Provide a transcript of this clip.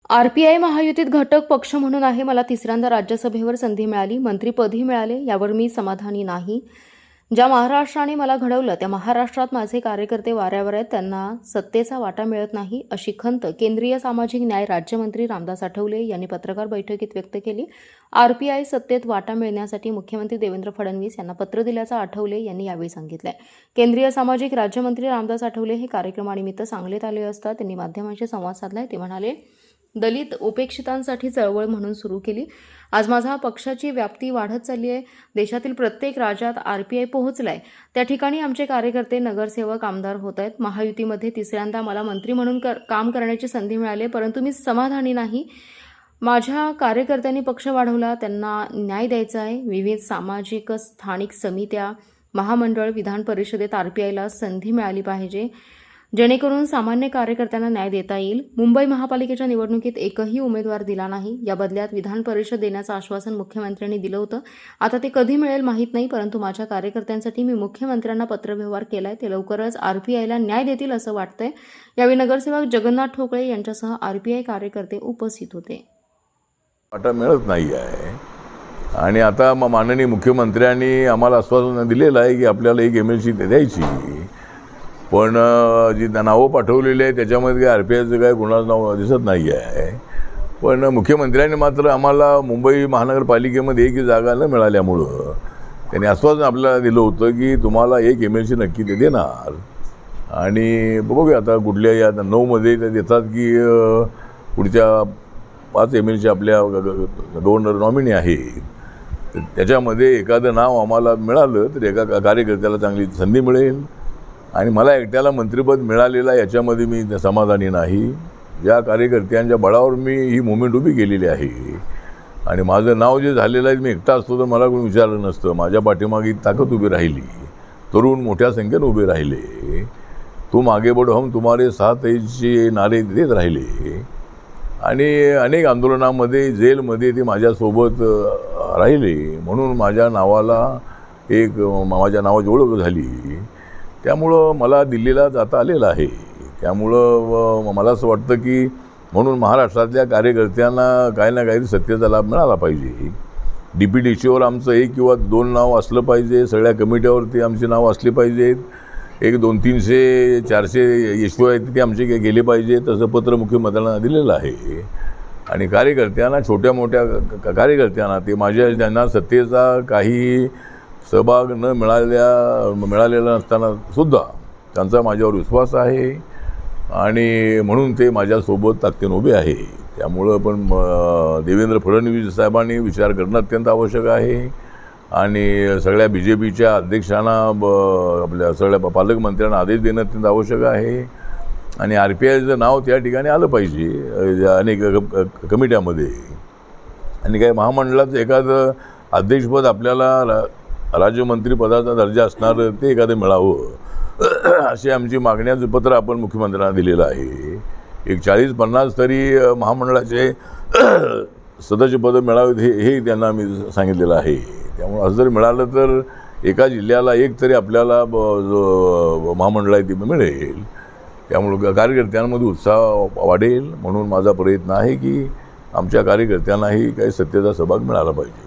RPI महायुतीत घटक पक्ष म्हणून आहे. मला तिसऱ्यांदा राज्यसभेवर संधी मिळाली, मंत्रिपदही मिळाले, यावर मी समाधानी नाही. ज्या महाराष्ट्राने मला घडवलं त्या महाराष्ट्रात माझे कार्यकर्ते वाऱ्यावर आहेत, त्यांना सत्तेचा वाटा मिळत नाही, अशी खंत केंद्रीय सामाजिक न्याय राज्यमंत्री रामदास आठवले यांनी पत्रकार बैठकीत व्यक्त केली. आरपीआय सत्तेत वाटा मिळण्यासाठी मुख्यमंत्री देवेंद्र फडणवीस यांना पत्र दिल्याचं आठवले यांनी यावेळी सांगितलं. केंद्रीय सामाजिक राज्यमंत्री रामदास आठवले हे कार्यक्रमानिमित्त सांगलीत आले असता त्यांनी माध्यमांशी संवाद साधलाय. ते म्हणाले, दलित उपेक्षितांसाठी चळवळ म्हणून सुरू केली. आज माझा पक्षाची व्याप्ती वाढत चालली आहे. देशातील प्रत्येक राज्यात आरपीआय पोहोचलाय. त्या ठिकाणी आमचे कार्यकर्ते, नगरसेवक, आमदार होत आहेत. महायुतीमध्ये तिसऱ्यांदा मला मंत्री म्हणून काम करण्याची संधी मिळाली, परंतु मी समाधानी नाही. माझ्या कार्यकर्त्यांनी पक्ष वाढवला, त्यांना न्याय द्यायचा आहे. विविध सामाजिक स्थानिक समित्या, महामंडळ, विधान परिषदेत आरपीआयला संधी मिळाली पाहिजे, जेणेकरून सामान्य कार्यकर्त्यांना न्याय देता येईल. मुंबई महापालिकेच्या निवडणुकीत एकही उमेदवार दिला नाही. या बदल्यात विधान परिषद देण्याचं आश्वासन मुख्यमंत्र्यांनी दिलं होतं. आता ते कधी मिळेल माहीत नाही, परंतु माझ्या कार्यकर्त्यांसाठी मी मुख्यमंत्र्यांना पत्रव्यवहार केलाय. ते लवकरच आरपीआयला न्याय देतील असं वाटतंय. यावेळी नगरसेवक जगन्नाथ ठोकळे यांच्यासह आरपीआय कार्यकर्ते उपस्थित होते. वाटा मिळत नाही आहे आणि आता माननीय मुख्यमंत्र्यांनी आम्हाला आश्वासन दिलेलं आहे की आपल्याला एक MLC द्यायची, पण जी नावं पाठवलेली आहे त्याच्यामध्ये काय RPIचं काय कोणाचं नाव दिसत नाही आहे. पण मुख्यमंत्र्यांनी मात्र आम्हाला मुंबई महानगरपालिकेमध्ये एकही जागा न मिळाल्यामुळं त्यांनी आश्वासन आपल्याला दिलं होतं की तुम्हाला एक MLC नक्की ते देणार. आणि बघूया आता कुठल्या या 9मध्ये ते देतात की पुढच्या 5 MLC आपल्या गव्हर्नर नॉमिनी आहेत. त्याच्यामध्ये एखादं नाव आम्हाला मिळालं तर एका कार्यकर्त्याला चांगली संधी मिळेल आणि मला एकट्याला मंत्रिपद मिळालेलं याच्यामध्ये मी समाधानी नाही. या कार्यकर्त्यांच्या बळावर मी ही मुवमेंट उभी केलेली आहे आणि माझं नाव जे झालेलं आहे, मी एकटा असतो तर मला कोणी विचारलं नसतं. माझ्या पाठीमागे ताकद उभी राहिली, तरुण मोठ्या संख्येने उभे राहिले. तुम आगे बढ़ो हम तुम्हारे साथ चे नारे देत राहिले आणि अनेक आंदोलनामध्ये, जेलमध्ये ते माझ्यासोबत राहिले. म्हणून माझ्या नावाला माझ्या नावाची ओळख झाली. त्यामुळं मला दिल्लीला जाता आलेलं आहे. त्यामुळं मला असं वाटतं की म्हणून महाराष्ट्रातल्या कार्यकर्त्यांना काही ना काहीतरी सत्तेचा लाभ मिळाला पाहिजे. DPDCवर आमचं 1 किंवा 2 नाव असलं पाहिजे. सगळ्या कमिट्यावरती आमची नावं असली पाहिजेत. 200-300-400 इश्यू आहेत ते आमचे गेले पाहिजे. तसं पत्र मुख्यमंत्र्यांना दिलेलं आहे. आणि कार्यकर्त्यांना, छोट्या मोठ्या कार्यकर्त्यांना, ते माझ्या ज्यांना सत्तेचा काही सहभाग न मिळालेला नसताना सुद्धा त्यांचा माझ्यावर विश्वास आहे आणि म्हणून ते माझ्यासोबत ताकदीने उभे आहे. त्यामुळं पण देवेंद्र फडणवीस साहेबांनी विचार करणं अत्यंत आवश्यक आहे आणि सगळ्या BJPच्या अध्यक्षांना, आपल्या सगळ्या पालकमंत्र्यांना आदेश देणं अत्यंत आवश्यक आहे आणि RPIचं नाव त्या ठिकाणी आलं पाहिजे अनेक कमिट्यामध्ये. आणि काही महामंडळाचं एखादं अध्यक्षपद आपल्याला राज्यमंत्रीपदाचा दर्जा असणारं ते एखादं मिळावं अशी आमची मागण्याचं पत्र आपण मुख्यमंत्र्यांना दिलेलं आहे. एक 40-50 तरी महामंडळाचे सदस्यपदं मिळावेत हे त्यांना मी सांगितलेलं आहे. त्यामुळे असं जर मिळालं तर एका जिल्ह्याला एक तरी आपल्याला महामंडळ आहे ते मिळेल. त्यामुळं कार्यकर्त्यांमध्ये उत्साह वाढेल. म्हणून माझा प्रयत्न आहे की आमच्या कार्यकर्त्यांनाही काही सत्तेचा सहभाग मिळाला पाहिजे.